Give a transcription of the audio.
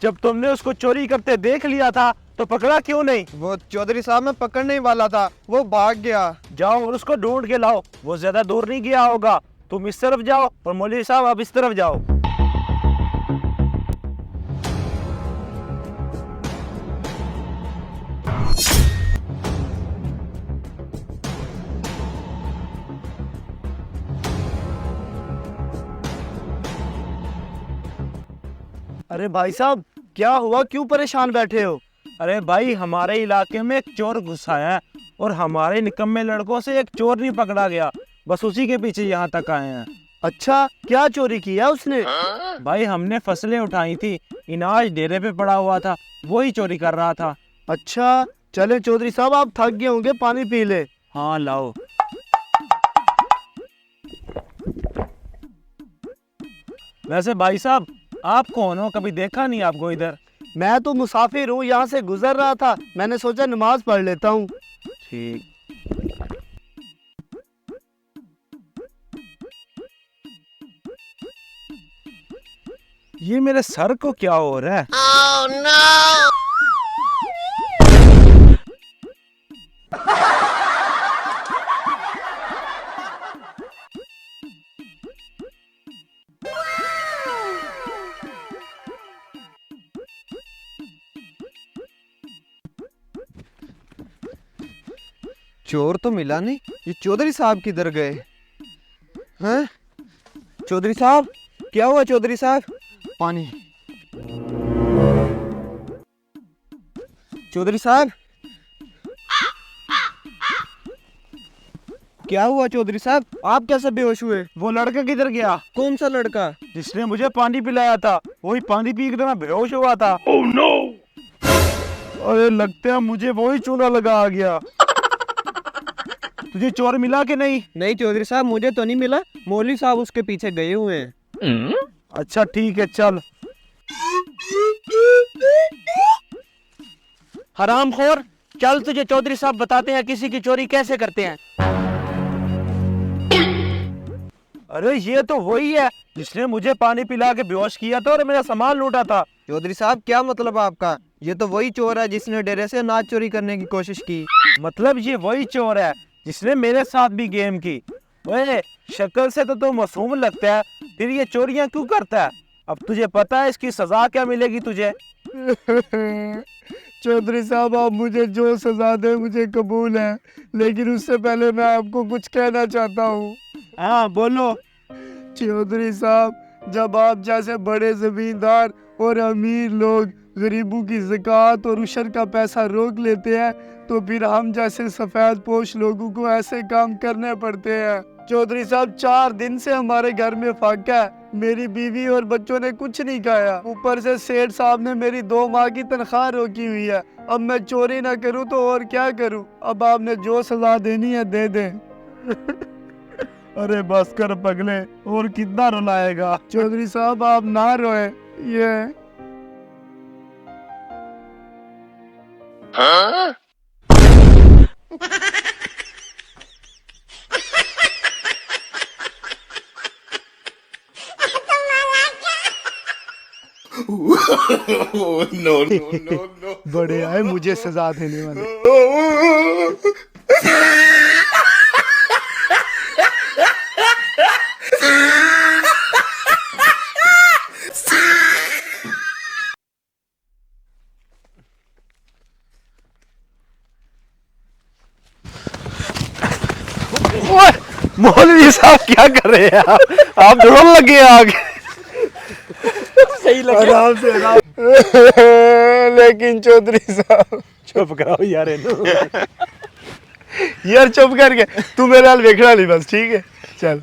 जब तुमने उसको चोरी करते देख लिया था तो पकड़ा क्यों नहीं? वो चौधरी साहब मैं पकड़ने ही वाला था, वो भाग गया। जाओ और उसको ढूंढ के लाओ, वो ज्यादा दूर नहीं गया होगा। तुम इस तरफ जाओ और मौलवी साहब आप इस तरफ जाओ। अरे भाई साहब, क्या हुआ, क्यों परेशान बैठे हो? अरे भाई, हमारे इलाके में एक चोर घुसा है और हमारे निकम्मे लड़कों से एक चोर नहीं पकड़ा गया, बस उसी के पीछे यहाँ तक आए हैं। अच्छा, क्या चोरी किया उसने? भाई हमने फसलें उठाई थी, इनाज डेरे पे पड़ा हुआ था, वही चोरी कर रहा था। अच्छा चले चौधरी साहब, आप थक गए होंगे, पानी पी ले। हाँ लाओ। वैसे भाई साहब, आप कौन हो? कभी देखा नहीं आपको इधर। मैं तो मुसाफिर हूँ, यहाँ से गुजर रहा था, मैंने सोचा नमाज पढ़ लेता हूँ। ठीक। ये मेरे सर को क्या हो रहा है? Oh no! चोर तो मिला नहीं, ये चौधरी साहब किधर गए हैं? चौधरी साहब, क्या हुआ चौधरी साहब? पानी। चौधरी साहब, क्या हुआ चौधरी साहब? आप कैसे बेहोश हुए? वो लड़का किधर गया? कौन सा लड़का? जिसने मुझे पानी पिलाया था, वही पानी पी के मैं बेहोश हुआ था। Oh no! अरे लगता है मुझे वही चूना लगा आ गया। तुझे चोर मिला कि नहीं? नहीं चौधरी साहब, मुझे तो नहीं मिला, मौलवी साहब उसके पीछे गए हुए हैं। अच्छा ठीक है, चल। हरामखोर, चल तुझे चौधरी साहब बताते हैं किसी की चोरी कैसे करते हैं। अरे ये तो वही है जिसने मुझे पानी पिला के बेहोश किया था और मेरा सामान लूटा था। चौधरी साहब, क्या मतलब आपका? ये तो वही चोर है जिसने डेरे से अनाज चोरी करने की कोशिश की। मतलब ये वही चोर है जिसने मेरे साथ भी गेम की। ओए, शक्ल से तो मासूम लगता है, फिर ये चोरियां क्यों करता है? अब तुझे पता है इसकी सजा क्या मिलेगी तुझे? चौधरी साहब, आप मुझे जो सजा दे मुझे कबूल है, लेकिन उससे पहले मैं आपको कुछ कहना चाहता हूँ। हाँ बोलो। चौधरी साहब, जब आप जैसे बड़े जमींदार और अमीर लोग गरीबों की ज़कात और उशर का पैसा रोक लेते हैं, तो फिर हम जैसे सफ़ेद पोश लोगों को ऐसे काम करने पड़ते हैं। चौधरी साहब, 4 दिन से हमारे घर में फाका है, मेरी बीवी और बच्चों ने कुछ नहीं खाया, ऊपर से सेठ साहब ने मेरी 2 माह की तनख्वाह रोकी हुई है। अब मैं चोरी ना करूं तो और क्या करूं? अब आपने जो सजा देनी है दे दें। अरे बस कर पगले, और कितना रुलाएगा? चौधरी साहब, आप ना रोए। ये Huh? No, no, no, no. बड़े आए मुझे सजा देने वाले। मौलवी साहब क्या कर रहे हैं आप ढूंढ लगे आगे। सही लगा। आराम से आराम। लेकिन चौधरी साहब, चुप कराओ यार इन्हू। यार चुप करके तू मेरे हाल देखना नहीं बस, ठीक है? चल।